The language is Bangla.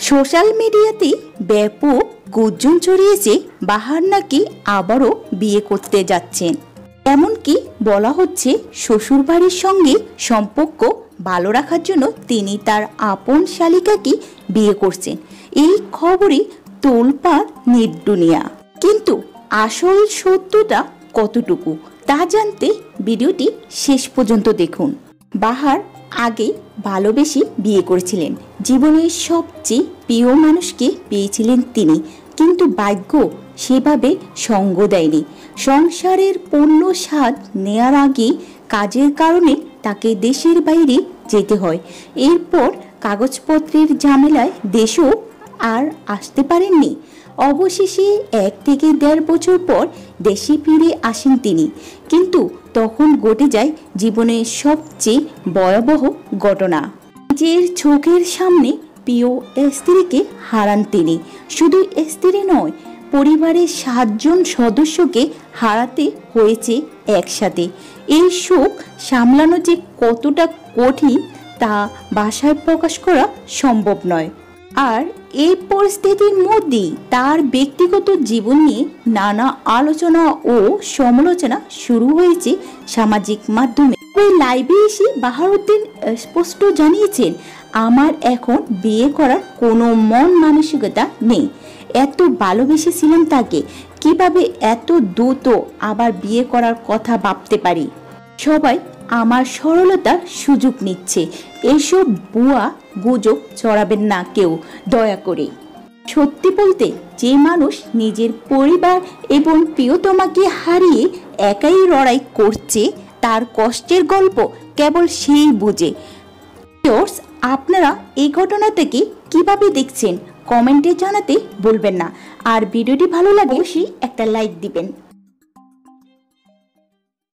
সোশ্যাল মিডিয়াতে ব্যাপক গুঞ্জন ছড়িয়েছে বাহার নাকি আবারও বিয়ে করতে যাচ্ছেন। এমনকি বলা হচ্ছে শ্বশুরবাড়ির সঙ্গে সম্পর্ক ভালো রাখার জন্য তিনি তার আপন শালিকাকে বিয়ে করছেন। এই খবরে তোলপাড় নেট দুনিয়া। কিন্তু আসল সত্যটা কতটুকু তা জানতে ভিডিওটি শেষ পর্যন্ত দেখুন। বাহার আগে ভালোবেসে বিয়ে করেছিলেন, জীবনের সবচেয়ে প্রিয় মানুষকে পেয়েছিলেন তিনি, কিন্তু ভাগ্য সেভাবে সঙ্গ দেয়নি। সংসারের পূর্ণ স্বাদ নেয়ার আগে কাজের কারণে তাকে দেশের বাইরে যেতে হয়। এরপর কাগজপত্রের ঝামেলায় দেশেও আর আসতে পারেননি। অবশেষে 1 থেকে 1.5 বছর পর দেশে ফিরে আসেন তিনি, কিন্তু তখন ঘটে যায় জীবনের সবচেয়ে ভয়াবহ ঘটনা। নিজের চোখের সামনে প্রিয় স্ত্রীকে হারান তিনি। শুধু স্ত্রী নয়, পরিবারের 7 জন সদস্যকে হারাতে হয়েছে একসাথে। এই শোক সামলানো যে কতটা কঠিন তা ভাষায় প্রকাশ করা সম্ভব নয়। আর এই পরিস্থিতির মধ্যেই তার ব্যক্তিগত জীবন নিয়ে নানা আলোচনা ও সমালোচনা শুরু হয়েছে সামাজিক মাধ্যমে। ওই লাইভে এসে বাহারউদ্দিন স্পষ্ট জানিয়েছেন, আমার এখন বিয়ে করার কোনো মন মানসিকতা নেই। এত ভালোবেসেছিলাম তাকে, কিভাবে এত দ্রুত আবার বিয়ে করার কথা ভাবতে পারি? সবাই আমার সরলতার সুযোগ নিচ্ছে। এসব ভুয়া গুজব ছড়াবেন না কেউ, দয়া করে। সত্যি বলতে, যে মানুষ নিজের পরিবার এবং প্রিয়তমাকে হারিয়ে একাই লড়াই করছে, তার কষ্টের গল্প কেবল সেই বুঝে। আপনারা এই ঘটনাটাকে কিভাবে দেখছেন কমেন্টে জানাতে ভুলবেন না। আর ভিডিওটি ভালো লাগলে অবশ্যই একটা লাইক দিবেন।